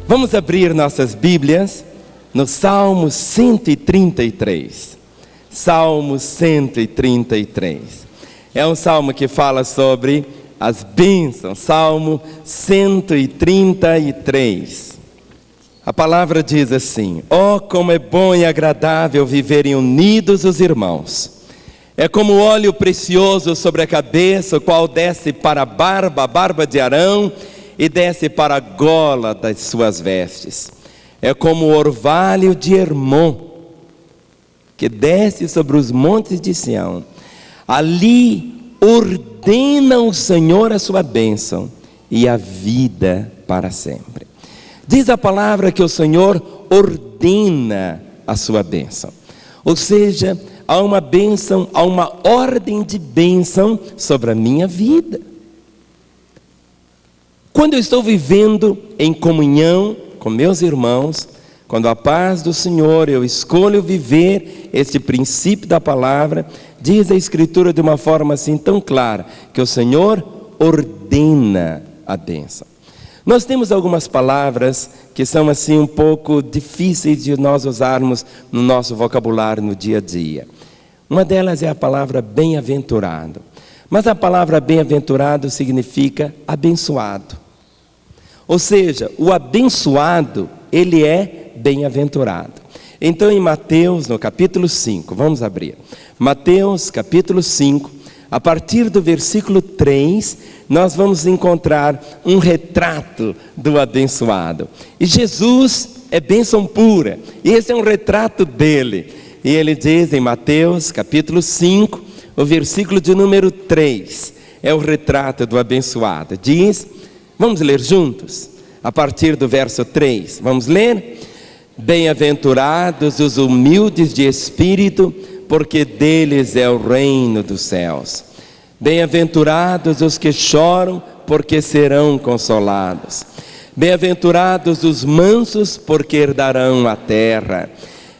Vamos abrir nossas Bíblias no Salmo 133. Salmo 133. É um salmo que fala sobre as bênçãos. Salmo 133. A palavra diz assim: ó, como é bom e agradável viverem unidos os irmãos. É como óleo precioso sobre a cabeça, o qual desce para a barba de Arão, e desce para a gola das suas vestes. É como o orvalho de Hermon, que desce sobre os montes de Sião. Ali ordena o Senhor a sua bênção e a vida para sempre. Diz a palavra que o Senhor ordena a sua bênção. Ou seja, há uma bênção, há uma ordem de bênção sobre a minha vida. Quando eu estou vivendo em comunhão com meus irmãos, quando a paz do Senhor, eu escolho viver este princípio da palavra, diz a Escritura de uma forma assim tão clara, que o Senhor ordena a bênção. Nós temos algumas palavras que são assim um pouco difíceis de nós usarmos no nosso vocabulário no dia a dia. Uma delas é a palavra bem-aventurado. Mas a palavra bem-aventurado significa abençoado. Ou seja, o abençoado, ele é bem-aventurado. Então em Mateus, no capítulo 5, vamos abrir. Mateus, capítulo 5, a partir do versículo 3, nós vamos encontrar um retrato do abençoado. E Jesus é bênção pura, e esse é um retrato dele. E ele diz em Mateus, capítulo 5, o versículo de número 3, é o retrato do abençoado. Diz... Vamos ler juntos? A partir do verso 3, vamos ler? Bem-aventurados os humildes de espírito, porque deles é o reino dos céus. Bem-aventurados os que choram, porque serão consolados. Bem-aventurados os mansos, porque herdarão a terra.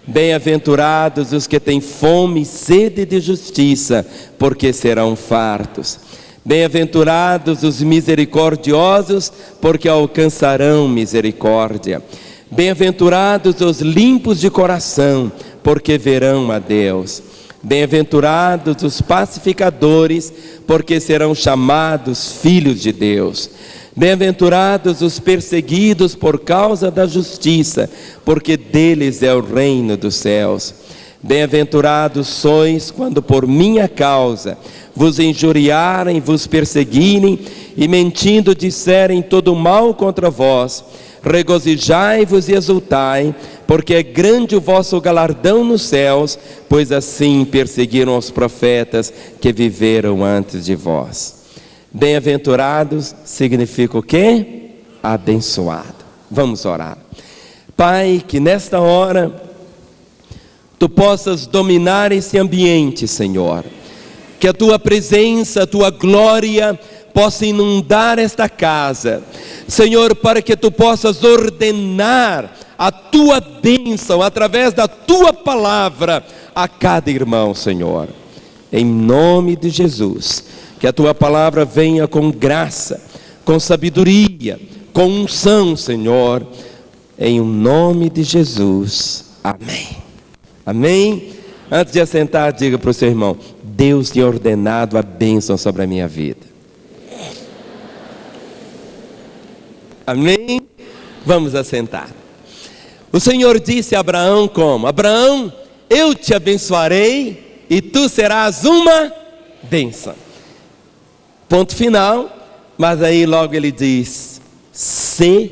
Bem-aventurados os que têm fome e sede de justiça, porque serão fartos. Bem-aventurados os misericordiosos, porque alcançarão misericórdia. Bem-aventurados os limpos de coração, porque verão a Deus. Bem-aventurados os pacificadores, porque serão chamados filhos de Deus. Bem-aventurados os perseguidos por causa da justiça, porque deles é o reino dos céus. Bem-aventurados sois quando por minha causa vos injuriarem, vos perseguirem e mentindo disserem todo mal contra vós. Regozijai-vos e exultai, porque é grande o vosso galardão nos céus, pois assim perseguiram os profetas que viveram antes de vós. Bem-aventurados significa o quê? Abençoado. Vamos orar. Pai, que nesta hora Tu possas dominar esse ambiente, Senhor. Que a Tua presença, a Tua glória possa inundar esta casa, Senhor, para que Tu possas ordenar a Tua bênção através da Tua palavra a cada irmão, Senhor. Em nome de Jesus, que a Tua palavra venha com graça, com sabedoria, com unção, Senhor. Em nome de Jesus. Amém. Amém? Antes de assentar, diga para o seu irmão: Deus tem ordenado a bênção sobre a minha vida. Amém? Vamos assentar. O Senhor disse a Abraão como? Abraão, eu te abençoarei e tu serás uma bênção. Ponto final. Mas aí logo ele diz: se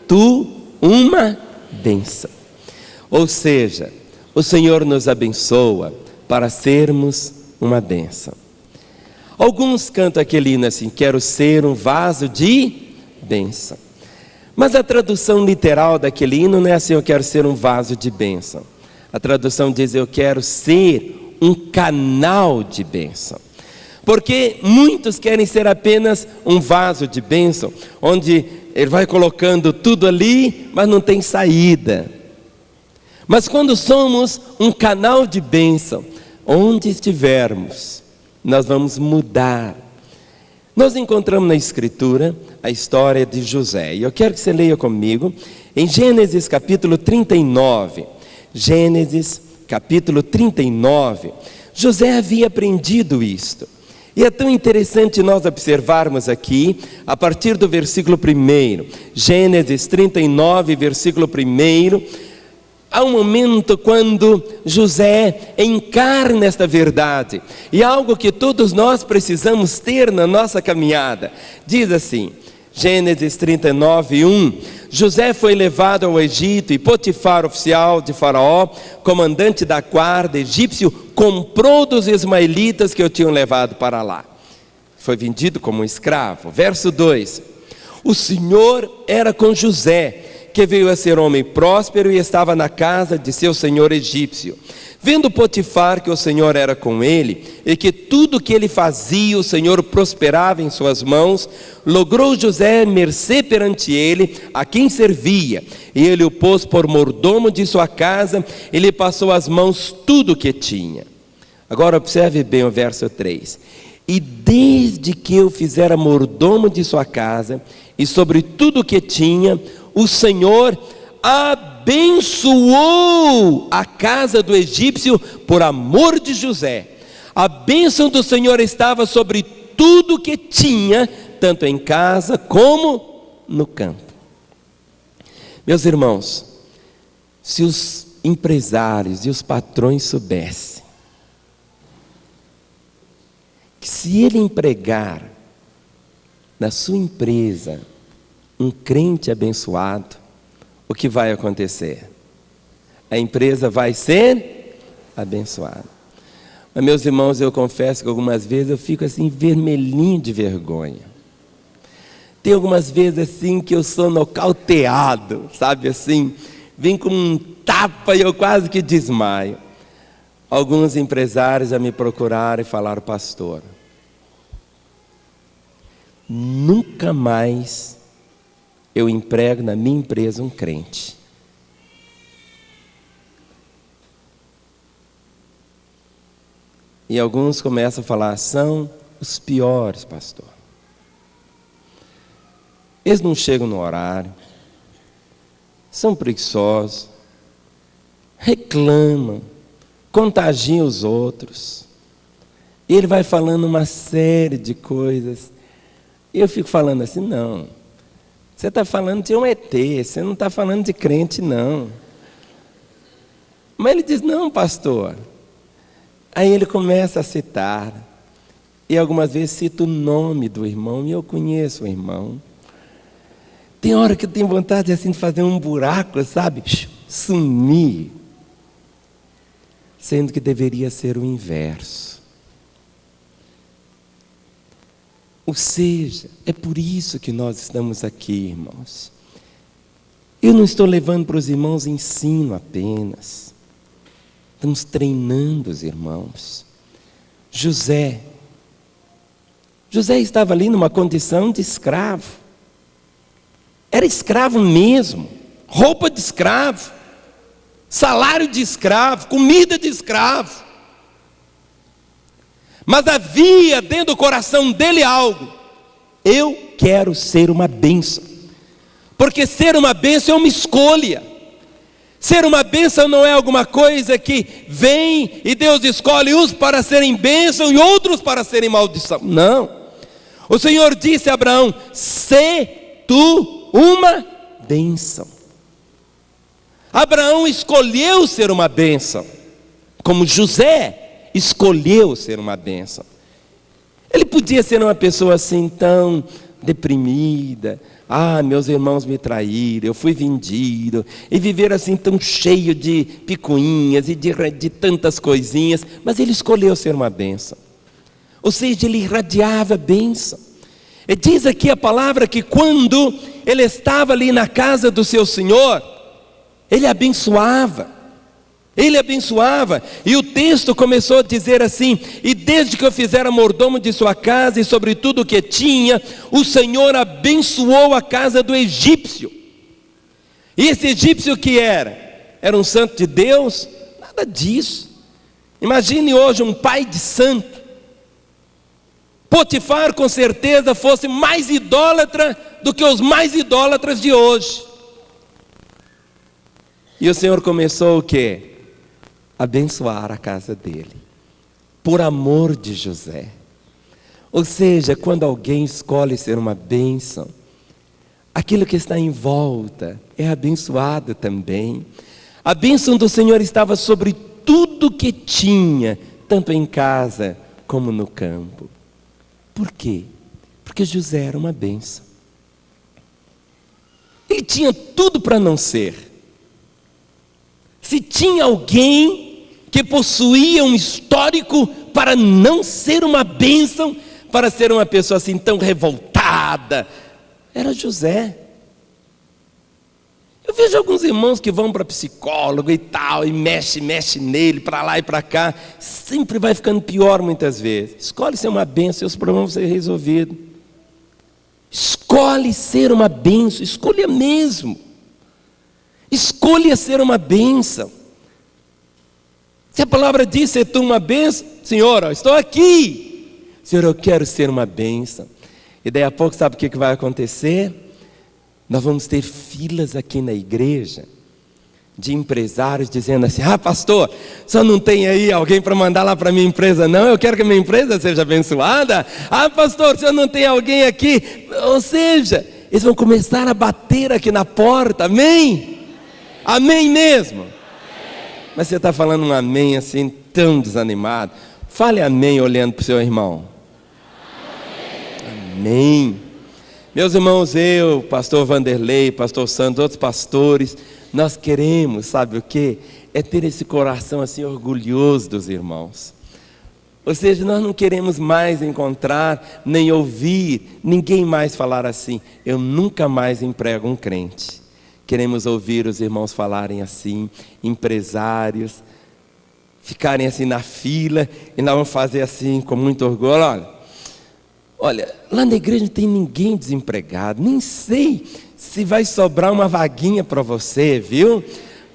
tu uma bênção. Ou seja, o Senhor nos abençoa para sermos uma bênção. Alguns cantam aquele hino assim: quero ser um vaso de bênção. Mas a tradução literal daquele hino não é assim: eu quero ser um vaso de bênção. A tradução diz: eu quero ser um canal de bênção. Porque muitos querem ser apenas um vaso de bênção, onde ele vai colocando tudo ali, mas não tem saída. Mas quando somos um canal de bênção, onde estivermos, nós vamos mudar. Nós encontramos na Escritura a história de José. E eu quero que você leia comigo Em Gênesis capítulo 39, José havia aprendido isto. E é tão interessante nós observarmos aqui, a partir do versículo 1, Gênesis 39, versículo 1, há um momento quando José encarna esta verdade, e algo que todos nós precisamos ter na nossa caminhada. Diz assim, Gênesis 39, 1, José foi levado ao Egito e Potifar, oficial de Faraó, comandante da guarda egípcio, comprou dos ismaelitas que o tinham levado para lá. Foi vendido como um escravo. Verso 2, o Senhor era com José, que veio a ser homem próspero e estava na casa de seu senhor egípcio. Vendo Potifar que o Senhor era com ele, e que tudo que ele fazia o Senhor prosperava em suas mãos, logrou José mercê perante ele, a quem servia, e ele o pôs por mordomo de sua casa, e lhe passou às mãos tudo o que tinha. Agora observe bem o verso 3. E desde que eu fizera mordomo de sua casa, e sobre tudo o que tinha, o Senhor abençoou a casa do egípcio por amor de José. A bênção do Senhor estava sobre tudo que tinha, tanto em casa como no campo. Meus irmãos, se os empresários e os patrões soubessem que se ele empregar na sua empresa um crente abençoado, o que vai acontecer? A empresa vai ser abençoada. Mas, meus irmãos, eu confesso que algumas vezes eu fico assim vermelhinho de vergonha. Tem algumas vezes assim que eu sou nocauteado, sabe assim, vem com um tapa e eu quase que desmaio. Alguns empresários já me procuraram e falaram: pastor, nunca mais eu emprego na minha empresa um crente. E alguns começam a falar: são os piores, pastor. Eles não chegam no horário, são preguiçosos, reclamam, contagiam os outros. E ele vai falando uma série de coisas. E eu fico falando assim: não, você está falando de um ET, você não está falando de crente, não. Mas ele diz: não, pastor. Aí ele começa a citar, e algumas vezes cita o nome do irmão, e eu conheço o irmão. Tem hora que eu tenho vontade assim de fazer um buraco, sabe? Sumir. Sendo que deveria ser o inverso. Ou seja, é por isso que nós estamos aqui, irmãos. Eu não estou levando para os irmãos ensino apenas. Estamos treinando os irmãos. José estava ali numa condição de escravo. Era escravo mesmo, roupa de escravo, salário de escravo, comida de escravo. Mas havia dentro do coração dele algo: eu quero ser uma bênção. Porque ser uma bênção é uma escolha. Ser uma bênção não é alguma coisa que vem e Deus escolhe uns para serem bênção e outros para serem maldição. Não. O Senhor disse a Abraão: sê tu uma bênção. Abraão escolheu ser uma bênção, como José escolheu ser uma bênção. Ele podia ser uma pessoa assim tão deprimida: ah, meus irmãos me traíram, eu fui vendido, e viver assim tão cheio de picuinhas e de tantas coisinhas. Mas ele escolheu ser uma bênção. Ou seja, ele irradiava bênção. E diz aqui a palavra que quando ele estava ali na casa do seu senhor, ele abençoava. Ele abençoava. E o texto começou a dizer assim: e desde que eu fizera mordomo de sua casa e sobre tudo o que tinha, o Senhor abençoou a casa do egípcio. E esse egípcio que era? Era um santo de Deus? Nada disso. Imagine hoje um pai de santo. Potifar com certeza fosse mais idólatra do que os mais idólatras de hoje. E o Senhor começou o quê? Abençoar a casa dele, por amor de José. Ou seja, quando alguém escolhe ser uma bênção, aquilo que está em volta é abençoado também. A bênção do Senhor estava sobre tudo que tinha, tanto em casa como no campo. Por quê? Porque José era uma bênção. Ele tinha tudo para não ser. Se tinha alguém que possuía um histórico para não ser uma bênção, para ser uma pessoa assim tão revoltada, era José. Eu vejo alguns irmãos que vão para psicólogo e tal, e mexe nele, para lá e para cá, sempre vai ficando pior muitas vezes. Escolhe ser uma bênção, seus problemas vão ser resolvidos. Escolhe ser uma bênção, escolha mesmo. Escolha ser uma bênção. Se a palavra diz ser tu uma bênção, Senhor, eu estou aqui. Senhor, eu quero ser uma bênção. E daí a pouco, sabe o que vai acontecer? Nós vamos ter filas aqui na igreja de empresários dizendo assim: ah, pastor, só não tem aí alguém para mandar lá para a minha empresa não? Eu quero que a minha empresa seja abençoada. Ah, pastor, só não tem alguém aqui? Ou seja, eles vão começar a bater aqui na porta, amém? Amém mesmo? Mas você está falando um amém assim, tão desanimado. Fale amém olhando para o seu irmão. Amém. Meus irmãos, eu, pastor Vanderlei, pastor Santos, outros pastores, nós queremos, sabe o quê? É ter esse coração assim orgulhoso dos irmãos. Ou seja, nós não queremos mais encontrar, nem ouvir ninguém mais falar assim: eu nunca mais emprego um crente. Queremos ouvir os irmãos falarem assim, empresários, ficarem assim na fila, e nós vamos fazer assim com muito orgulho. Olha, lá na igreja não tem ninguém desempregado, nem sei se vai sobrar uma vaguinha para você, viu?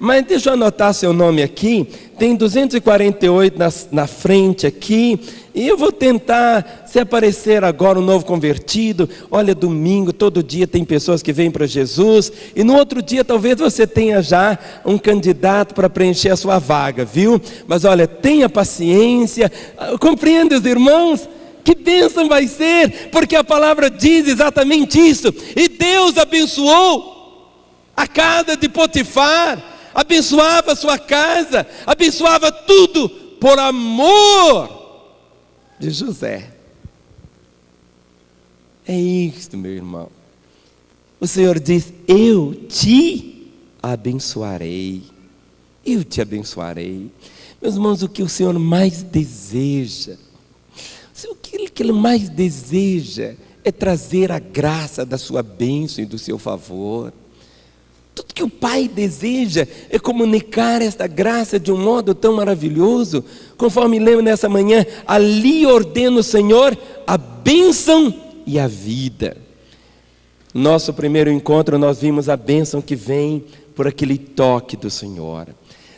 Mas deixa eu anotar seu nome aqui, tem 248 na frente aqui, e eu vou tentar, se aparecer agora um novo convertido, olha, domingo, todo dia tem pessoas que vêm para Jesus, e no outro dia talvez você tenha já um candidato para preencher a sua vaga, viu? Mas olha, tenha paciência, compreende os irmãos? Que bênção vai ser, porque a palavra diz exatamente isso. E Deus abençoou a casa de Potifar, abençoava a sua casa, abençoava tudo por amor de José. É isto, meu irmão. O Senhor diz: eu te abençoarei. Eu te abençoarei. Meus irmãos, o que o Senhor mais deseja, o que Ele mais deseja é trazer a graça da sua bênção e do seu favor. Tudo que o Pai deseja é comunicar esta graça de um modo tão maravilhoso, conforme lemos nessa manhã: ali ordena o Senhor a bênção e a vida. Nosso primeiro encontro nós vimos a bênção que vem por aquele toque do Senhor.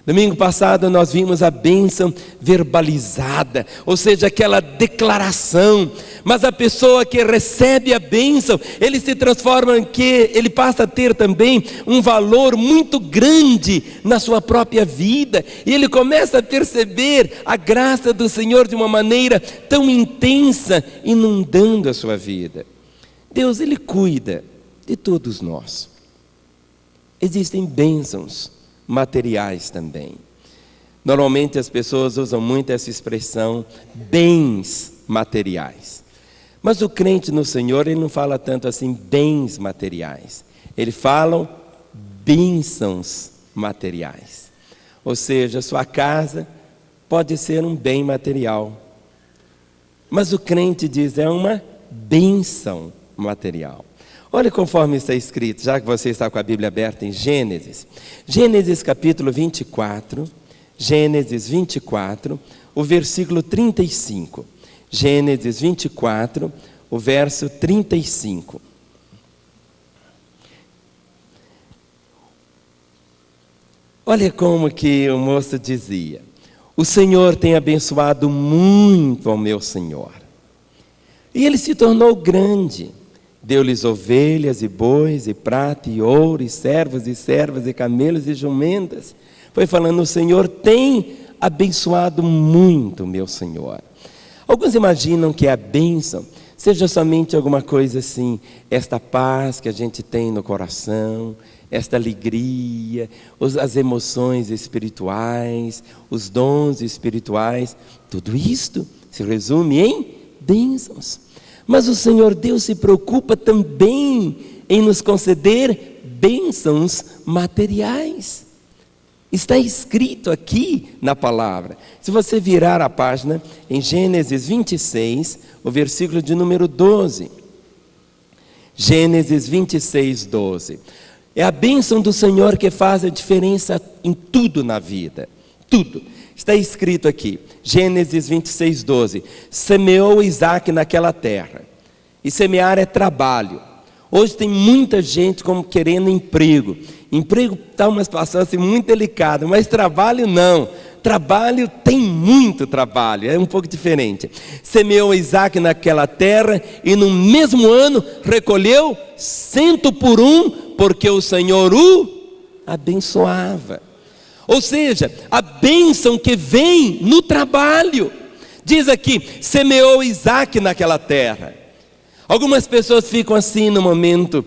Domingo passado nós vimos a bênção verbalizada, ou seja, aquela declaração. Mas a pessoa que recebe a bênção, ele se transforma em que ele passa a ter também um valor muito grande na sua própria vida. E ele começa a perceber a graça do Senhor de uma maneira tão intensa, inundando a sua vida. Deus, Ele cuida de todos nós. Existem bênçãos materiais também. Normalmente as pessoas usam muito essa expressão, bens materiais. Mas o crente no Senhor, ele não fala tanto assim, bens materiais. Ele fala bênçãos materiais. Ou seja, sua casa pode ser um bem material. Mas o crente diz, é uma bênção material. Olha conforme está escrito, já que você está com a Bíblia aberta em Gênesis. Gênesis capítulo 24, Gênesis 24, o versículo 35. Gênesis 24, o verso 35. Olha como que o moço dizia: o Senhor tem abençoado muito ao meu Senhor, e ele se tornou grande, Deu-lhes ovelhas e bois e prata e ouro e servos e servas e camelos e jumentas. Foi falando: o Senhor tem abençoado muito, meu Senhor. Alguns imaginam que a bênção seja somente alguma coisa assim, esta paz que a gente tem no coração, esta alegria, as emoções espirituais, os dons espirituais. Tudo isto se resume em bênçãos. Mas o Senhor Deus se preocupa também em nos conceder bênçãos materiais. Está escrito aqui na palavra. Se você virar a página, em Gênesis 26, o versículo de número 12. Gênesis 26, 12. É a bênção do Senhor que faz a diferença em tudo na vida. Tudo. Está escrito aqui, Gênesis 26, 12. Semeou Isaac naquela terra. E semear é trabalho. Hoje tem muita gente como querendo emprego. Emprego está uma situação assim muito delicada, mas trabalho não. Trabalho tem muito trabalho, é um pouco diferente. Semeou Isaac naquela terra e no mesmo ano recolheu 100 por 1, porque o Senhor o abençoava. Ou seja, a bênção que vem no trabalho. Diz aqui, semeou Isaac naquela terra. Algumas pessoas ficam assim no momento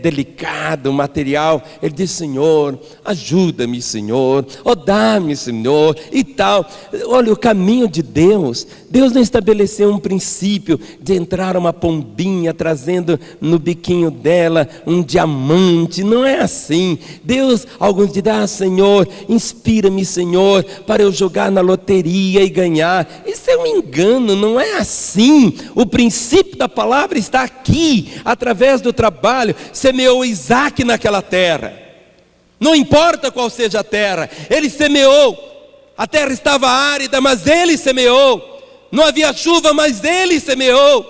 delicado, material. Ele diz: Senhor, ajuda-me, Senhor, dá-me, Senhor, e tal. Olha, o caminho de Deus, Deus não estabeleceu um princípio de entrar uma pombinha trazendo no biquinho dela um diamante. Não é assim. Deus, alguns dizem: Senhor, inspira-me, Senhor, para eu jogar na loteria e ganhar. Isso é um engano, não é assim. O princípio da palavra está aqui, através do trabalho. Semeou Isaac naquela terra, não importa qual seja a terra, ele semeou. A terra estava árida, mas ele semeou. Não havia chuva, mas ele semeou.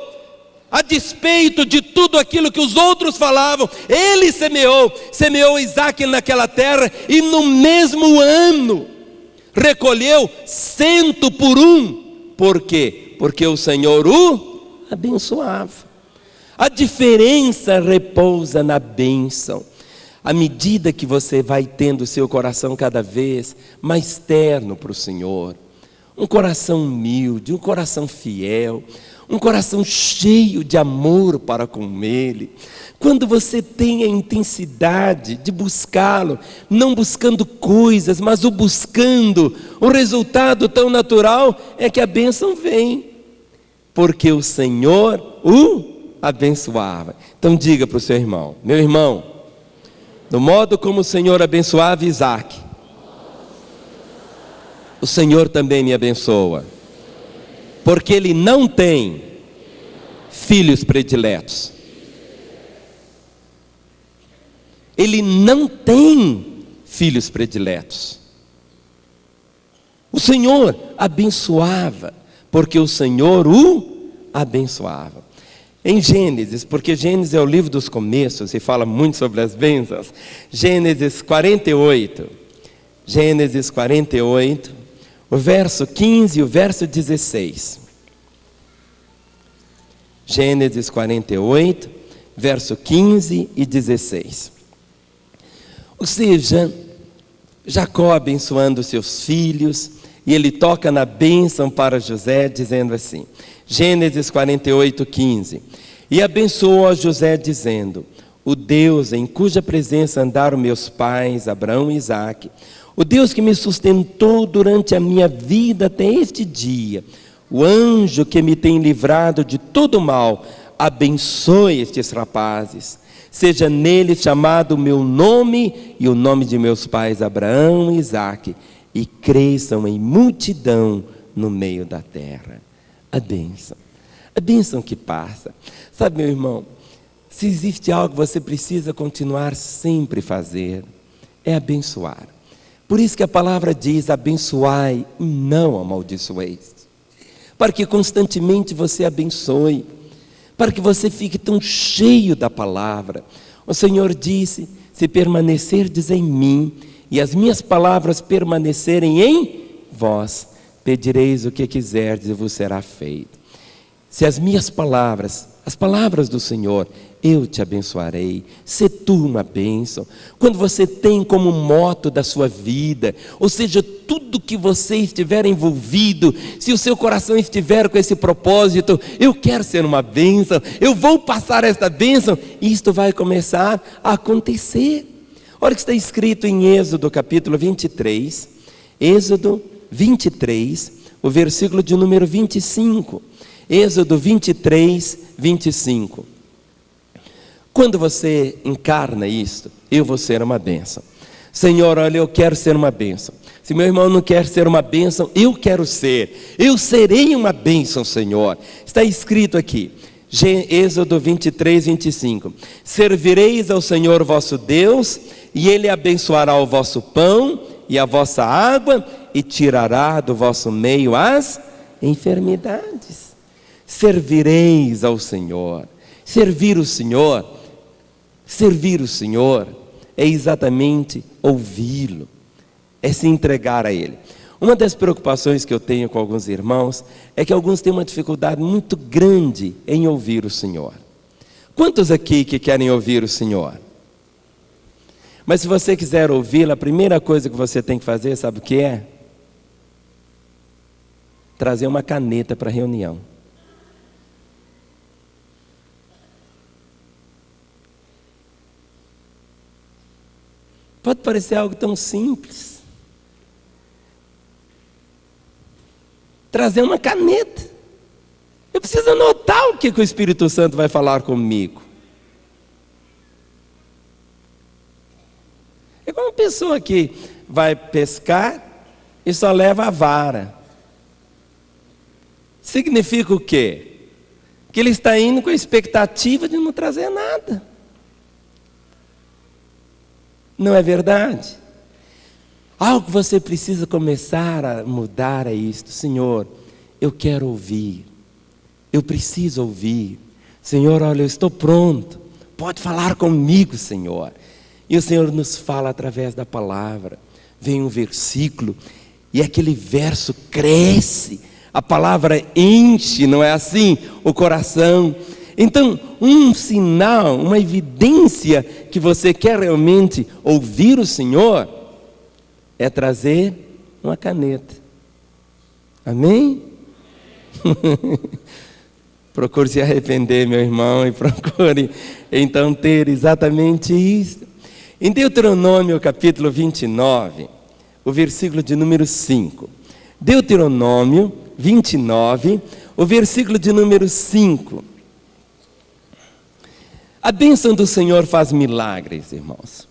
A despeito de tudo aquilo que os outros falavam, ele semeou. Semeou Isaac naquela terra e no mesmo ano recolheu 100 por 1. Por quê? Porque o Senhor o abençoava. A diferença repousa na bênção. À medida que você vai tendo o seu coração cada vez mais terno para o Senhor, um coração humilde, um coração fiel, um coração cheio de amor para com Ele, quando você tem a intensidade de buscá-lo, não buscando coisas, mas o buscando, o resultado tão natural é que a bênção vem, porque o Senhor o abençoava. Então diga para o seu irmão: meu irmão, do modo como o Senhor abençoava Isaac, o Senhor também me abençoa, porque Ele não tem filhos prediletos. Ele não tem filhos prediletos. O Senhor abençoava, porque o Senhor o abençoava. Em Gênesis, porque Gênesis é o livro dos começos e fala muito sobre as bênçãos. Gênesis 48, o verso 15 e o verso 16. Gênesis 48, verso 15 e 16. Ou seja, Jacó abençoando seus filhos, e ele toca na bênção para José, dizendo assim, Gênesis 48, 15. E abençoou a José, dizendo: o Deus em cuja presença andaram meus pais, Abraão e Isaque, o Deus que me sustentou durante a minha vida até este dia, o anjo que me tem livrado de todo mal, abençoe estes rapazes. Seja nele chamado o meu nome e o nome de meus pais Abraão e Isaque, e cresçam em multidão no meio da terra. A bênção que passa. Sabe, meu irmão, se existe algo que você precisa continuar sempre fazer, é abençoar. Por isso que a palavra diz: abençoai e não amaldiçoeis, para que constantemente você abençoe, para que você fique tão cheio da palavra. O Senhor disse: se permanecerdes em mim e as minhas palavras permanecerem em vós, pedireis o que quiserdes e vos será feito. se as minhas palavras, as palavras do Senhor, eu te abençoarei, se tu uma bênção. Quando você tem como moto da sua vida, ou seja, tudo que você estiver envolvido, se o seu coração estiver com esse propósito, eu quero ser uma bênção, eu vou passar esta bênção, isto vai começar a acontecer. Olha o que está escrito em Êxodo capítulo 23, Êxodo 23, o versículo de número 25, Êxodo 23, 25. Quando você encarna isto, eu vou ser uma bênção. Senhor, olha, eu quero ser uma bênção. Se meu irmão não quer ser uma bênção, eu quero ser. Eu serei uma bênção, Senhor. Está escrito aqui, Êxodo 23, 25. Servireis ao Senhor vosso Deus, e Ele abençoará o vosso pão e a vossa água, e tirará do vosso meio as enfermidades. Servireis ao Senhor. Servir o Senhor é exatamente ouvi-lo, é se entregar a Ele. Uma das preocupações que eu tenho com alguns irmãos é que alguns têm uma dificuldade muito grande em ouvir o Senhor. Quantos aqui que querem ouvir o Senhor? Mas se você quiser ouvi-lo, a primeira coisa que você tem que fazer, sabe o que é? Trazer uma caneta para a reunião. Pode parecer algo tão simples. Trazer uma caneta. Eu preciso anotar o que o Espírito Santo vai falar comigo. É como uma pessoa que vai pescar e só leva a vara. Significa o quê? Que ele está indo com a expectativa de não trazer nada. Não é verdade? Algo que você precisa começar a mudar é isto. Senhor, eu quero ouvir. Eu preciso ouvir. Senhor, olha, eu estou pronto. Pode falar comigo, Senhor. E o Senhor nos fala através da palavra. Vem um versículo e aquele verso cresce. A palavra enche, não é assim? O coração. Então, um sinal, uma evidência que você quer realmente ouvir o Senhor é trazer uma caneta. Amém? Procure se arrepender, meu irmão, e procure então ter exatamente isso. Em Deuteronômio capítulo 29, o versículo de número 5. Deuteronômio 29, o versículo de número 5. A bênção do Senhor faz milagres, irmãos.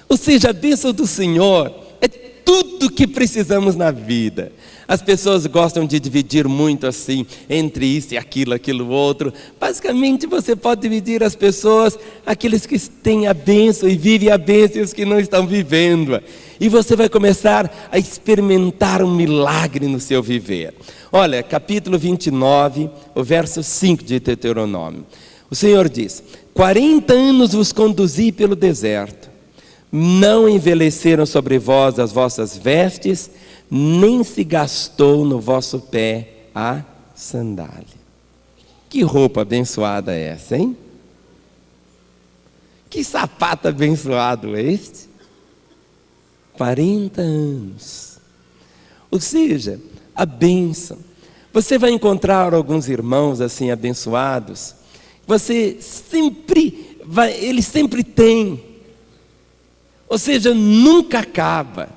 Ou seja, a bênção do Senhor é tudo que precisamos na vida. As pessoas gostam de dividir muito assim, entre isso e aquilo outro. Basicamente você pode dividir as pessoas, aqueles que têm a bênção e vivem a bênção e os que não estão vivendo. E você vai começar a experimentar um milagre no seu viver. Olha, capítulo 29, o verso 5 de Deuteronômio. O Senhor diz: 40 anos vos conduzi pelo deserto, não envelheceram sobre vós as vossas vestes, nem se gastou no vosso pé a sandália. Que roupa abençoada é essa, hein? Que sapato abençoado é este? 40 anos. Ou seja, a bênção. Você vai encontrar alguns irmãos assim abençoados. Ele sempre tem, ou seja, nunca acaba,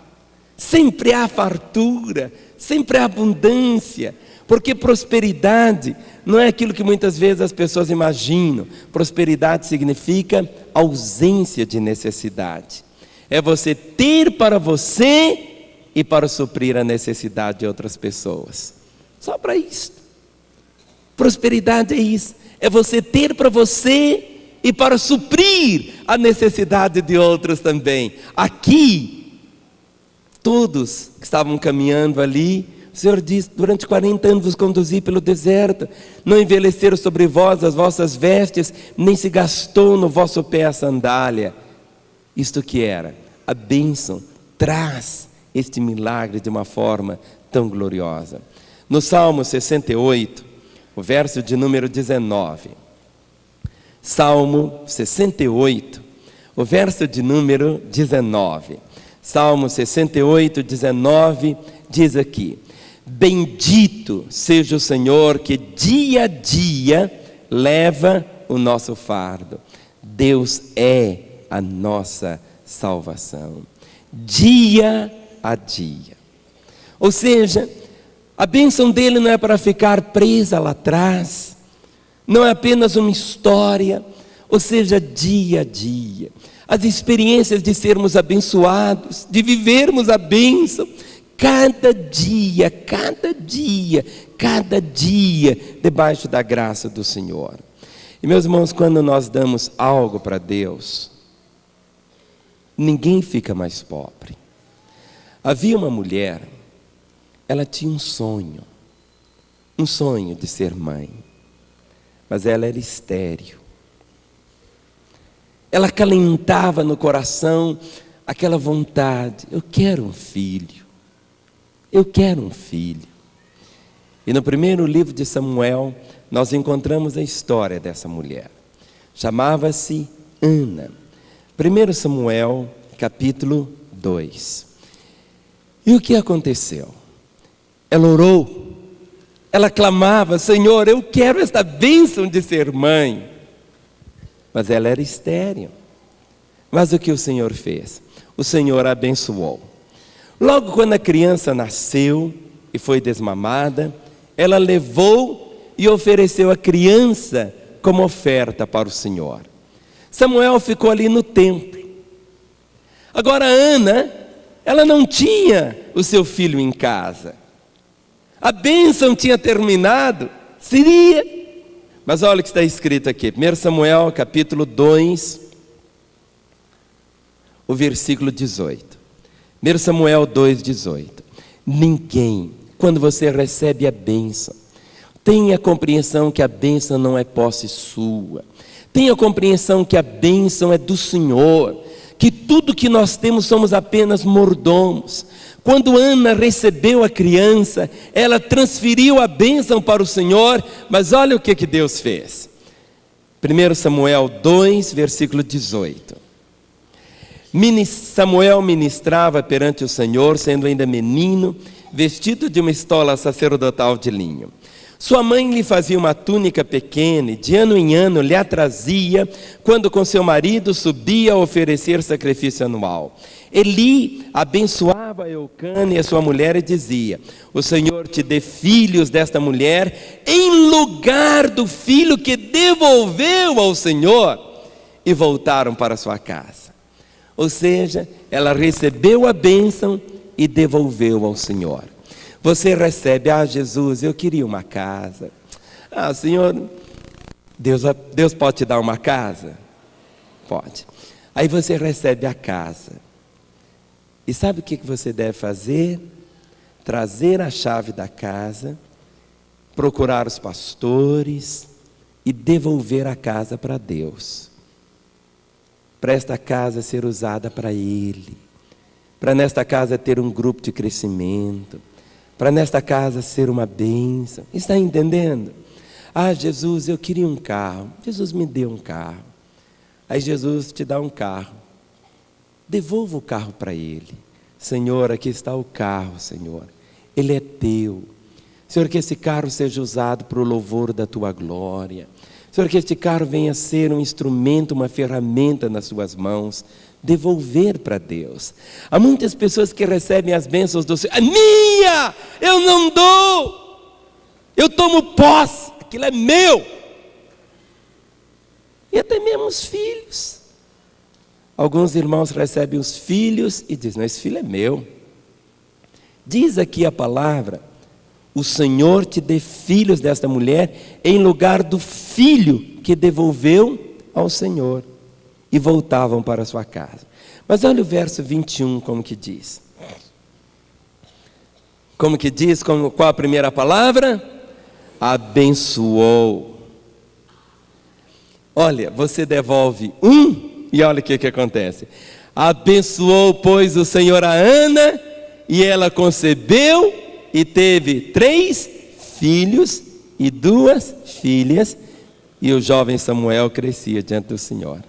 sempre há fartura, sempre há abundância, porque prosperidade não é aquilo que muitas vezes as pessoas imaginam. Prosperidade significa ausência de necessidade, é você ter para você e para suprir a necessidade de outras pessoas, só para isso. Prosperidade é isso. É você ter para você e para suprir a necessidade de outros também. Aqui, todos que estavam caminhando ali, o Senhor diz: durante 40 anos vos conduzi pelo deserto, não envelheceram sobre vós as vossas vestes, nem se gastou no vosso pé a sandália. Isto que era? A bênção traz este milagre de uma forma tão gloriosa. No Salmo 68, o verso de número 19. Salmo 68, o verso de número 19. Salmo 68, 19, diz aqui: bendito seja o Senhor que dia a dia leva o nosso fardo. Deus é a nossa salvação, dia a dia. Ou seja, a bênção dele não é para ficar presa lá atrás, não é apenas uma história, ou seja, dia a dia. As experiências de sermos abençoados, de vivermos a bênção, cada dia, debaixo da graça do Senhor. E meus irmãos, quando nós damos algo para Deus, ninguém fica mais pobre. Havia uma mulher, ela tinha um sonho de ser mãe, mas ela era estéril. Ela acalentava no coração aquela vontade: eu quero um filho, eu quero um filho. E no primeiro livro de Samuel, nós encontramos a história dessa mulher. Chamava-se Ana. 1 Samuel, capítulo 2. E o que aconteceu? Ela orou, ela clamava: Senhor, eu quero esta bênção de ser mãe. Mas ela era estéril. Mas o que o Senhor fez? O Senhor a abençoou. Logo quando a criança nasceu e foi desmamada, ela levou e ofereceu a criança como oferta para o Senhor. Samuel ficou ali no templo. Agora Ana, ela não tinha o seu filho em casa. A bênção tinha terminado, seria. Mas olha o que está escrito aqui, 1 Samuel capítulo 2, o versículo 18. 1 Samuel 2, 18. Ninguém, quando você recebe a bênção, tenha a compreensão que a bênção não é posse sua. Tenha a compreensão que a bênção é do Senhor, que tudo que nós temos somos apenas mordomos. Quando Ana recebeu a criança, ela transferiu a bênção para o Senhor, mas olha o que Deus fez. 1 Samuel 2, versículo 18. Samuel ministrava perante o Senhor, sendo ainda menino, vestido de uma estola sacerdotal de linho. Sua mãe lhe fazia uma túnica pequena e de ano em ano lhe a trazia, quando com seu marido subia a oferecer sacrifício anual. Eli abençoava Eucana e a sua mulher e dizia: o Senhor te dê filhos desta mulher, em lugar do filho que devolveu ao Senhor. E voltaram para sua casa. Ou seja, ela recebeu a bênção e devolveu ao Senhor. Você recebe: Jesus, eu queria uma casa. Senhor, Deus pode te dar uma casa? Pode. Aí você recebe a casa. E sabe o que você deve fazer? Trazer a chave da casa, procurar os pastores e devolver a casa para Deus. Para esta casa ser usada para Ele. Para nesta casa ter um grupo de crescimento. Para nesta casa ser uma bênção. Está entendendo? Jesus, eu queria um carro. Jesus me deu um carro. Aí Jesus te dá um carro. Devolva o carro para Ele. Senhor, aqui está o carro, Senhor. Ele é teu. Senhor, que esse carro seja usado para o louvor da Tua glória. Senhor, que este carro venha a ser um instrumento, uma ferramenta nas Suas mãos. Devolver para Deus. Há muitas pessoas que recebem as bênçãos do Senhor. Minha! Eu não dou! Eu tomo posse! Aquilo é meu! E até mesmo os filhos. Alguns irmãos recebem os filhos e dizem: não, esse filho é meu. Diz aqui a palavra: o Senhor te dê filhos desta mulher, em lugar do filho que devolveu ao Senhor. E voltavam para a sua casa. Mas olha o verso 21, como que diz. Como que diz? Qual a primeira palavra? Abençoou. Olha, você devolve e olha o que acontece. Abençoou, pois, o Senhor a Ana, e ela concebeu e teve 3 filhos e 2 filhas, e o jovem Samuel crescia diante do Senhor.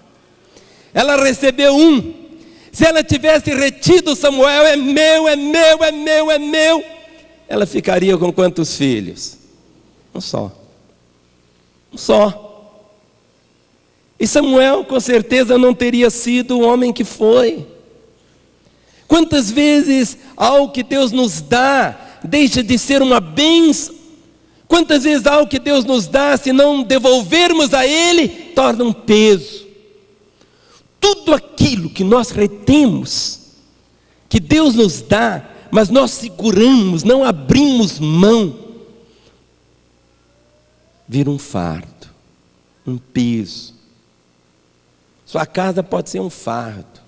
Ela recebeu 1. Se ela tivesse retido Samuel, é meu, é meu, é meu, é meu, ela ficaria com quantos filhos? Um só. Um só. E Samuel, com certeza, não teria sido o homem que foi. Quantas vezes algo que Deus nos dá deixa de ser uma bênção? Quantas vezes algo que Deus nos dá, se não devolvermos a Ele, torna um peso? Tudo aquilo que nós retemos, que Deus nos dá, mas nós seguramos, não abrimos mão, vira um fardo, um peso. Sua casa pode ser um fardo.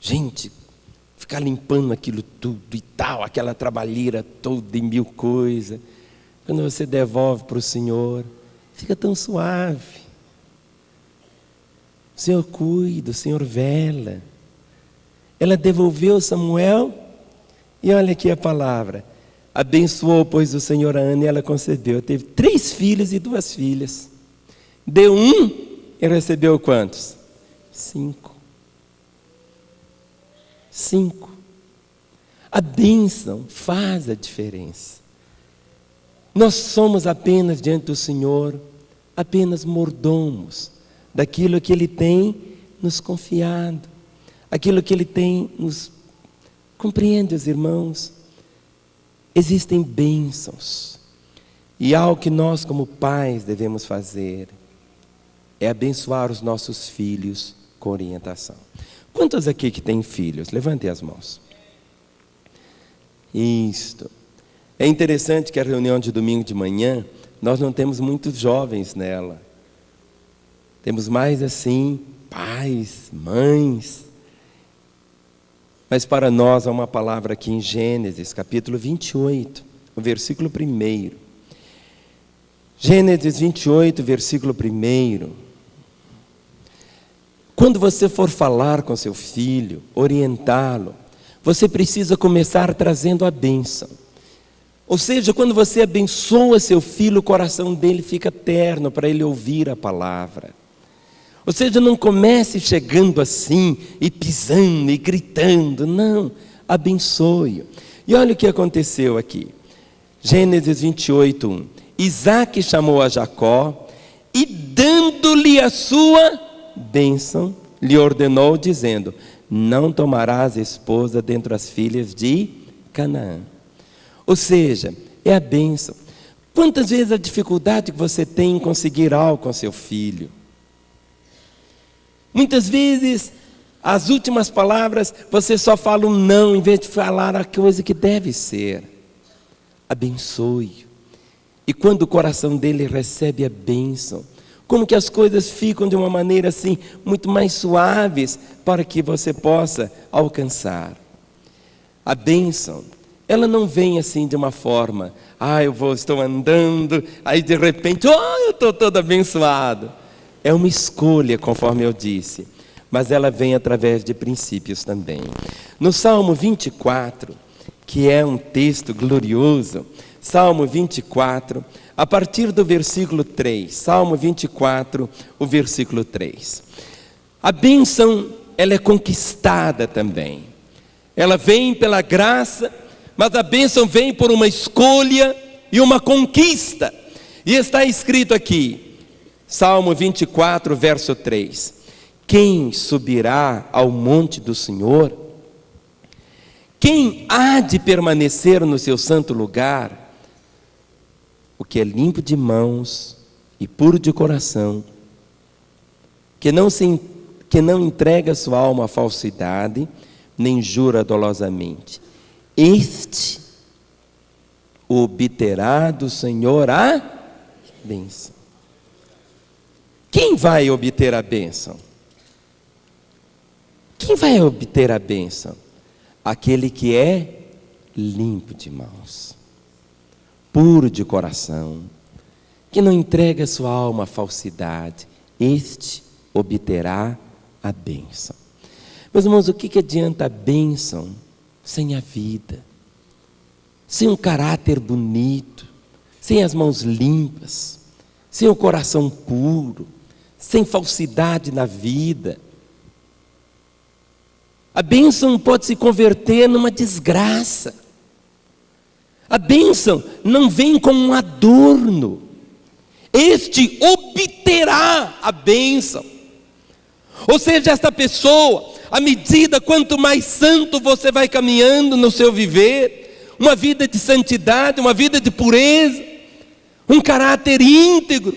Gente, ficar limpando aquilo tudo e tal, aquela trabalheira toda e 1000 coisas. Quando você devolve para o Senhor, fica tão suave. O Senhor cuida, o Senhor vela. Ela devolveu Samuel, e olha aqui a palavra. Abençoou, pois, o Senhor a Ana, e ela concedeu. Teve 3 filhos e 2 filhas. Deu 1 e recebeu quantos? 5. 5. A bênção faz a diferença. Nós somos apenas diante do Senhor, apenas mordomos daquilo que Ele tem nos confiado, aquilo que Ele tem nos... Compreende, os irmãos? Existem bênçãos, e algo que nós como pais devemos fazer é abençoar os nossos filhos com orientação. Quantos aqui que têm filhos? Levantem as mãos. Isto. É interessante que a reunião de domingo de manhã, nós não temos muitos jovens nela. Temos mais assim, pais, mães. Mas para nós há uma palavra aqui em Gênesis, capítulo 28, o versículo 1. Gênesis 28, versículo 1. Quando você for falar com seu filho, orientá-lo, você precisa começar trazendo a bênção. Ou seja, quando você abençoa seu filho, o coração dele fica terno para ele ouvir a palavra. Ou seja, não comece chegando assim, e pisando, e gritando. Não, abençoe. E olha o que aconteceu aqui. Gênesis 28, 1. Isaque chamou a Jacó, e dando-lhe a sua bênção, lhe ordenou, dizendo: não tomarás esposa dentre as filhas de Canaã. Ou seja, é a bênção. Quantas vezes a dificuldade que você tem em conseguir algo com seu filho? Muitas vezes, as últimas palavras, você só fala um não, em vez de falar a coisa que deve ser. Abençoe. E quando o coração dele recebe a bênção, como que as coisas ficam de uma maneira assim, muito mais suaves, para que você possa alcançar. A bênção, ela não vem assim de uma forma, estou andando, aí de repente, eu estou todo abençoado. É uma escolha, conforme eu disse, mas ela vem através de princípios também. No Salmo 24, que é um texto glorioso, Salmo 24, a partir do versículo 3, Salmo 24, o versículo 3. A bênção, ela é conquistada também. Ela vem pela graça, mas a bênção vem por uma escolha e uma conquista. E está escrito aqui, Salmo 24, verso 3. Quem subirá ao monte do Senhor? Quem há de permanecer no seu santo lugar? O que é limpo de mãos e puro de coração, que não entrega sua alma à falsidade, nem jura dolosamente. Este obterá do Senhor a bênção. Quem vai obter a bênção? Quem vai obter a bênção? Aquele que é limpo de mãos, puro de coração, que não entrega sua alma à falsidade. Este obterá a bênção. Meus irmãos, o que adianta a bênção sem a vida? Sem um caráter bonito, sem as mãos limpas, sem o coração puro, sem falsidade na vida, a bênção pode se converter numa desgraça. A bênção não vem como um adorno. Este obterá a bênção. Ou seja, esta pessoa, à medida quanto mais santo você vai caminhando no seu viver, uma vida de santidade, uma vida de pureza, um caráter íntegro,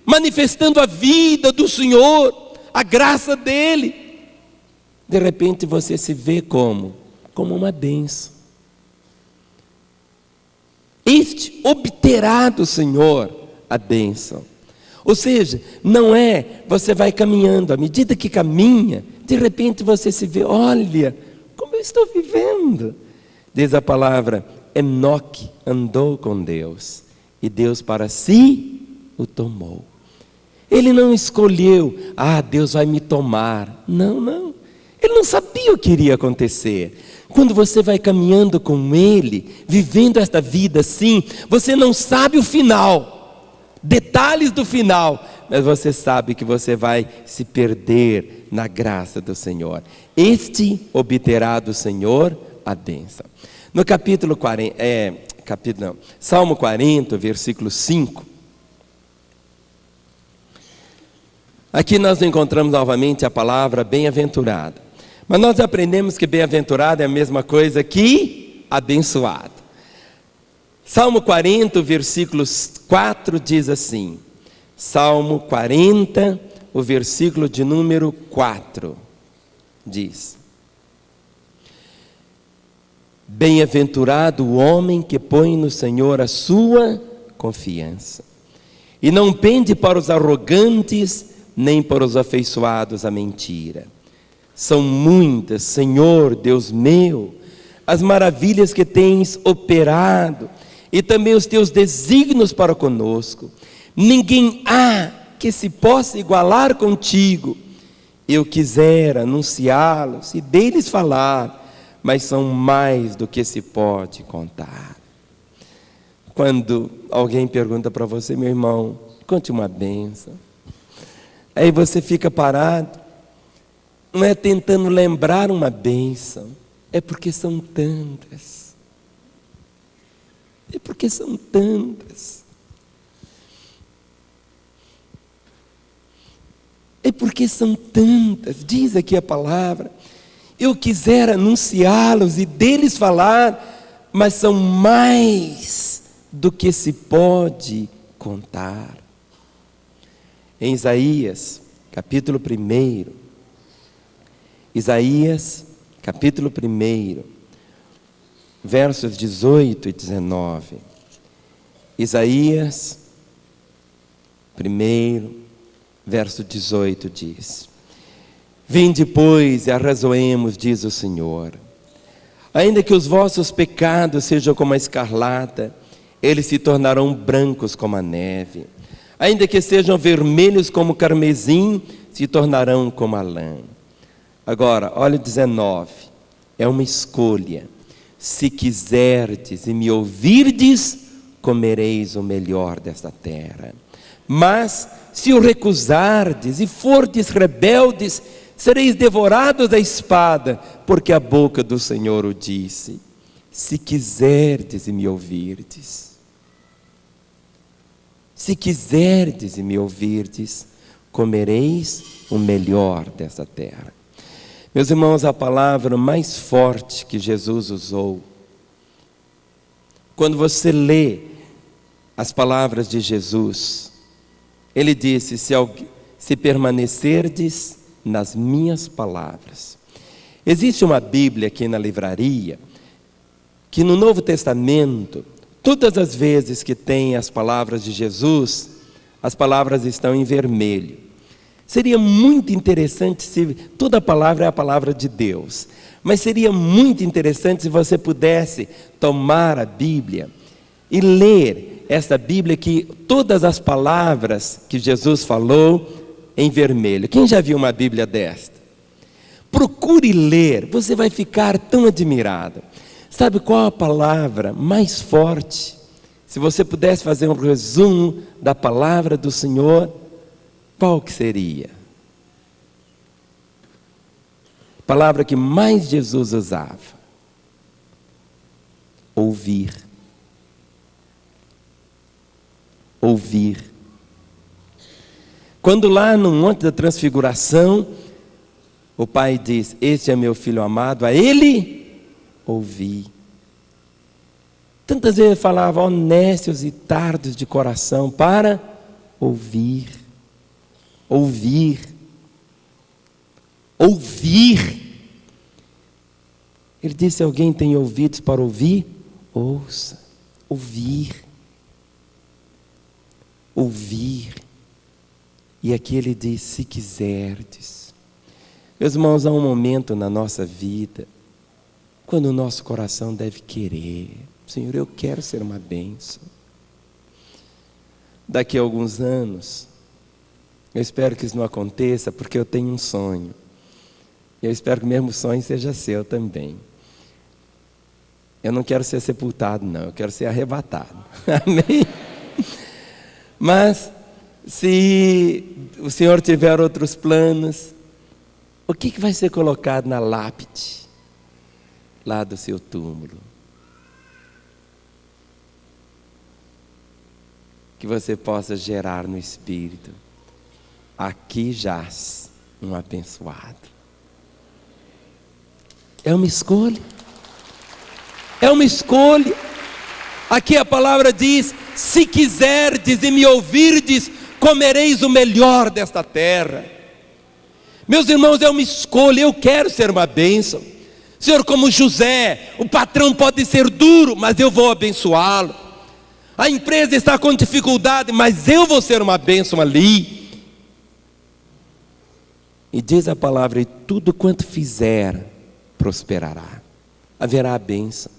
manifestando a vida do Senhor, a graça dEle, de repente você se vê como uma bênção. Este obterá do Senhor a bênção. Ou seja, não é, você vai caminhando, à medida que caminha, de repente você se vê, olha, como eu estou vivendo. Diz a palavra, Enoque andou com Deus, e Deus para si o tomou. Ele não escolheu, Deus vai me tomar. Não. Ele não sabia o que iria acontecer. Quando você vai caminhando com Ele, vivendo esta vida assim, você não sabe o final, detalhes do final, mas você sabe que você vai se perder na graça do Senhor. Este obterá do Senhor a bênção. No Salmo 40, versículo 5. Aqui nós encontramos novamente a palavra bem-aventurado. Mas nós aprendemos que bem-aventurado é a mesma coisa que abençoado. Salmo 40, versículo 4 diz assim. Salmo 40, o versículo de número 4 diz: Bem-aventurado o homem que põe no Senhor a sua confiança, e não pende para os arrogantes, nem para os afeiçoados à mentira. São muitas, Senhor Deus meu, as maravilhas que tens operado, e também os teus desígnios para conosco. Ninguém há que se possa igualar contigo. Eu quisera anunciá-los e deles falar, mas são mais do que se pode contar. Quando alguém pergunta para você, meu irmão, conte uma bênção. Aí você fica parado, não é tentando lembrar uma bênção, é porque são tantas. É porque são tantas. É porque são tantas, diz aqui a palavra. Eu quisera anunciá-los e deles falar, mas são mais do que se pode contar. Em Isaías, capítulo 1, Isaías, capítulo 1, versos 18 e 19. Isaías 1, verso 18 diz: Vinde, pois, e arrazoemos, diz o Senhor. Ainda que os vossos pecados sejam como a escarlata, eles se tornarão brancos como a neve. Ainda que sejam vermelhos como o carmesim, se tornarão como a lã. Agora, olha o 19, é uma escolha. Se quiserdes e me ouvirdes, comereis o melhor desta terra. Mas, se o recusardes e fordes rebeldes, sereis devorados da espada, porque a boca do Senhor o disse. Se quiserdes e me ouvirdes. Se quiserdes e me ouvirdes, comereis o melhor desta terra. Meus irmãos, a palavra mais forte que Jesus usou, quando você lê as palavras de Jesus, Ele disse, se permanecerdes nas minhas palavras. Existe uma Bíblia aqui na livraria, que no Novo Testamento, todas as vezes que tem as palavras de Jesus, as palavras estão em vermelho. Seria muito interessante se toda a palavra é a palavra de Deus, mas seria muito interessante se você pudesse tomar a Bíblia e ler esta Bíblia, que todas as palavras que Jesus falou em vermelho. Quem já viu uma Bíblia desta? Procure ler, você vai ficar tão admirado. Sabe qual a palavra mais forte Se você pudesse fazer um resumo da palavra do Senhor, qual que seria? A palavra que mais Jesus usava: ouvir. Ouvir. Quando lá no Monte da Transfiguração, o Pai diz: este é meu Filho amado, a Ele ouvi. Tantas vezes falava: ó nécios e tardos de coração, para ouvir. Ouvir. Ouvir. Ele disse: alguém tem ouvidos para ouvir? Ouça. Ouvir. Ouvir. E aqui ele diz: se quiserdes. Meus irmãos, há um momento na nossa vida quando o nosso coração deve querer: Senhor, eu quero ser uma bênção. Daqui a alguns anos, eu espero que isso não aconteça, porque eu tenho um sonho. E eu espero que o mesmo sonho seja seu também. Eu não quero ser sepultado, não, eu quero ser arrebatado. Amém? Mas, se o Senhor tiver outros planos, o que vai ser colocado na lápide lá do seu túmulo? Que você possa gerar no Espírito: aqui jaz um abençoado. É uma escolha. É uma escolha. Aqui a palavra diz: se quiserdes e me ouvirdes, comereis o melhor desta terra. Meus irmãos, é uma escolha. Eu quero ser uma bênção. Senhor, como José, o patrão pode ser duro, mas eu vou abençoá-lo. A empresa está com dificuldade, mas eu vou ser uma bênção ali. E diz a palavra: e tudo quanto fizer prosperará. Haverá a bênção.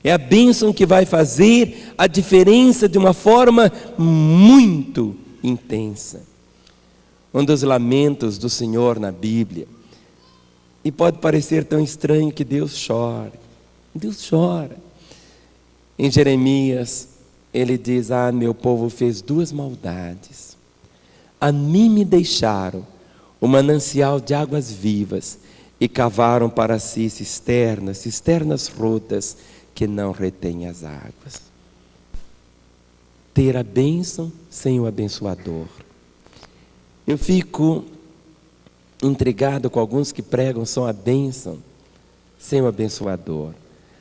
É a bênção que vai fazer a diferença de uma forma muito intensa. Um dos lamentos do Senhor na Bíblia, e pode parecer tão estranho que Deus chore. Deus chora. Em Jeremias, ele diz: ah, meu povo fez duas maldades. A mim me deixaram o manancial de águas vivas e cavaram para si cisternas rotas que não retêm as águas. Ter a bênção sem o abençoador. Eu fico intrigado com alguns que pregam só a bênção sem o abençoador.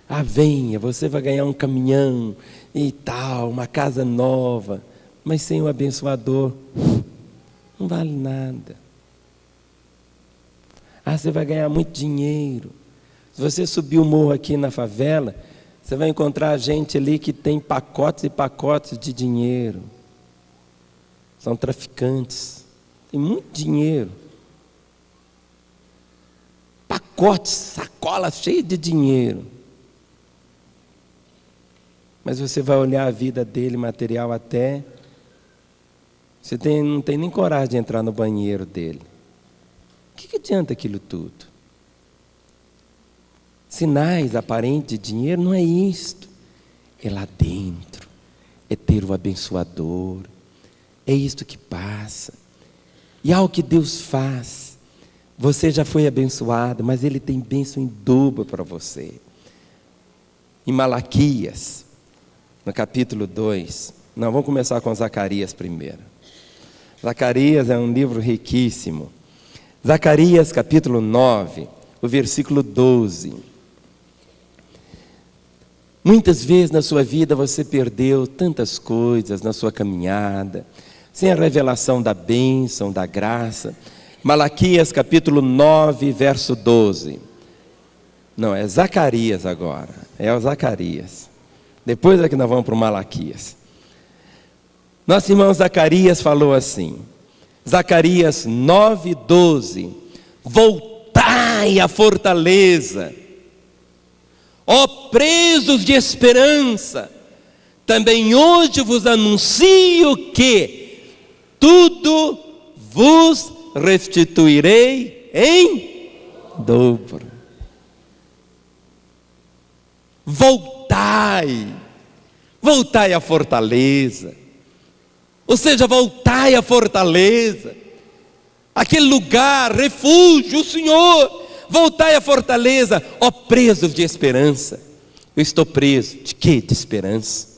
Ah, venha, você vai ganhar um caminhão e tal, uma casa nova, mas sem o abençoador não vale nada. Ah, você vai ganhar muito dinheiro. Se você subir o morro aqui na favela, você vai encontrar gente ali que tem pacotes e pacotes de dinheiro. São traficantes. Tem muito dinheiro. Pacotes, sacolas cheias de dinheiro. Mas você vai olhar a vida dele, material até, você não tem nem coragem de entrar no banheiro dele. O que adianta aquilo tudo? Sinais aparentes de dinheiro não é isto. É lá dentro. É ter o abençoador. É isto que passa. E algo que Deus faz. Você já foi abençoado, mas Ele tem bênção em dobro para você. Em Malaquias, no capítulo 2. Não, vamos começar com Zacarias primeiro. Zacarias é um livro riquíssimo. Zacarias capítulo 9, o versículo 12. Muitas vezes na sua vida você perdeu tantas coisas na sua caminhada, sem a revelação da bênção, da graça. Malaquias capítulo 9, verso 12. Não, é Zacarias agora. É o Zacarias. Depois é que nós vamos para o Malaquias. Nosso irmão Zacarias falou assim. Zacarias 9, 12. Voltai à fortaleza, ó presos de esperança, também hoje vos anuncio que tudo vos restituirei em dobro. Voltai, Voltai à fortaleza. Ou seja, voltai à fortaleza. Aquele lugar, refúgio, o Senhor. Voltai à fortaleza, ó presos de esperança. Eu estou preso, de quê? De esperança.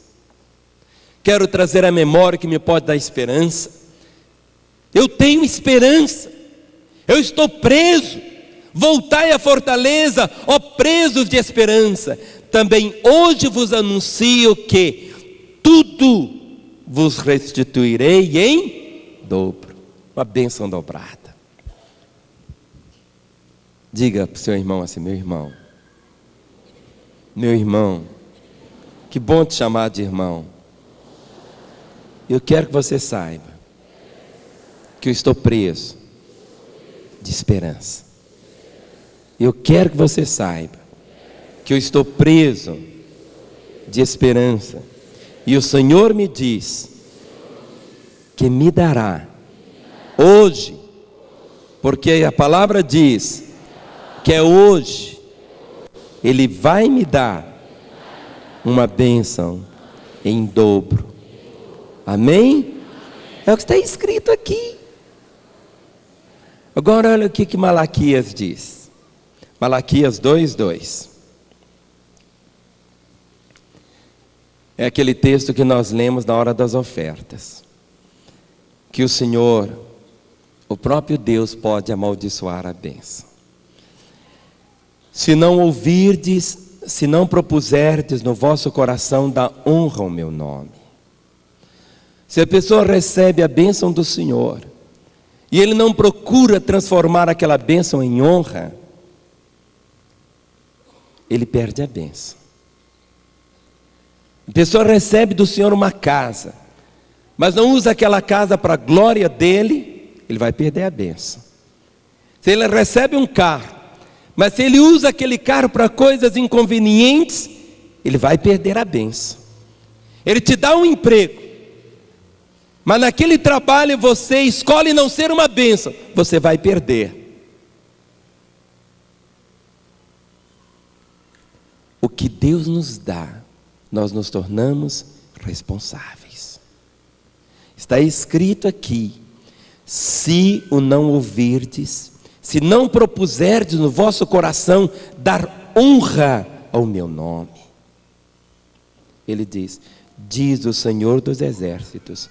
Quero trazer a memória que me pode dar esperança. Eu tenho esperança. Eu estou preso. Voltai à fortaleza, ó presos de esperança. Também hoje vos anuncio que tudo vos restituirei em dobro. Uma bênção dobrada. Diga para o seu irmão assim: meu irmão, que bom te chamar de irmão. Eu quero que você saiba que eu estou preso de esperança. Eu quero que você saiba que eu estou preso de esperança. E o Senhor me diz que me dará hoje, porque a palavra diz que é hoje, Ele vai me dar uma bênção em dobro. Amém? É o que está escrito aqui. Agora olha o que Malaquias diz. Malaquias 2:2. É aquele texto que nós lemos na hora das ofertas. Que o Senhor, o próprio Deus, pode amaldiçoar a bênção. Se não ouvirdes, se não propuserdes no vosso coração da honra ao meu nome. Se a pessoa recebe a bênção do Senhor, e ele não procura transformar aquela bênção em honra, ele perde a bênção. A pessoa recebe do Senhor uma casa, mas não usa aquela casa para a glória dele, ele vai perder a bênção. Se ele recebe um carro, mas se ele usa aquele carro para coisas inconvenientes, ele vai perder a bênção. Ele te dá um emprego, mas naquele trabalho você escolhe não ser uma bênção, você vai perder. O que Deus nos dá, nós nos tornamos responsáveis. Está escrito aqui: se o não ouvirdes, se não propuserdes no vosso coração dar honra ao meu nome. Ele diz: diz o Senhor dos exércitos,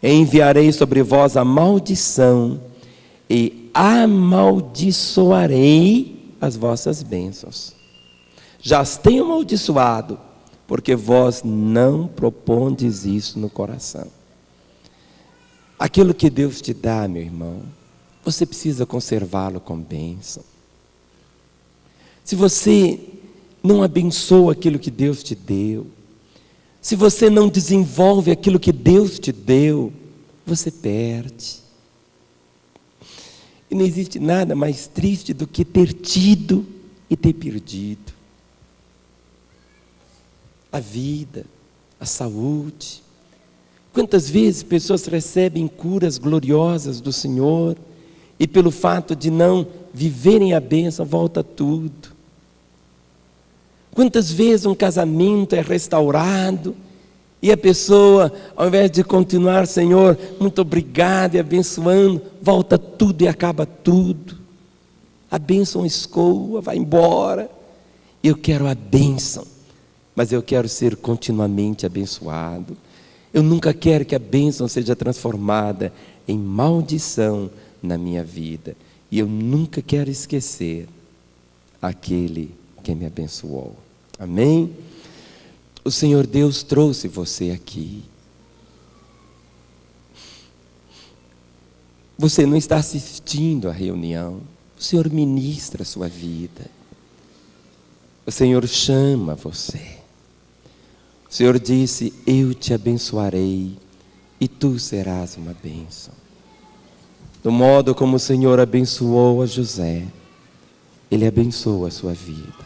enviarei sobre vós a maldição e amaldiçoarei as vossas bênçãos. Já as tenho amaldiçoado, porque vós não propondes isso no coração. Aquilo que Deus te dá, meu irmão, você precisa conservá-lo com bênção. Se você não abençoa aquilo que Deus te deu, se você não desenvolve aquilo que Deus te deu, você perde. E não existe nada mais triste do que ter tido e ter perdido. A vida, a saúde. Quantas vezes pessoas recebem curas gloriosas do Senhor, e pelo fato de não viverem a bênção, volta tudo. Quantas vezes um casamento é restaurado, e a pessoa, ao invés de continuar, Senhor, muito obrigado e abençoando, volta tudo e acaba tudo. A bênção escoa, vai embora. Eu quero a bênção, mas eu quero ser continuamente abençoado. Eu nunca quero que a bênção seja transformada em maldição na minha vida. E eu nunca quero esquecer aquele que me abençoou. Amém? O Senhor Deus trouxe você aqui. Você não está assistindo à reunião. O Senhor ministra a sua vida. O Senhor chama você. O Senhor disse: eu te abençoarei e tu serás uma bênção. Do modo como o Senhor abençoou a José, Ele abençoa a sua vida,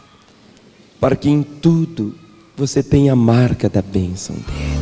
para que em tudo você tenha a marca da bênção dele.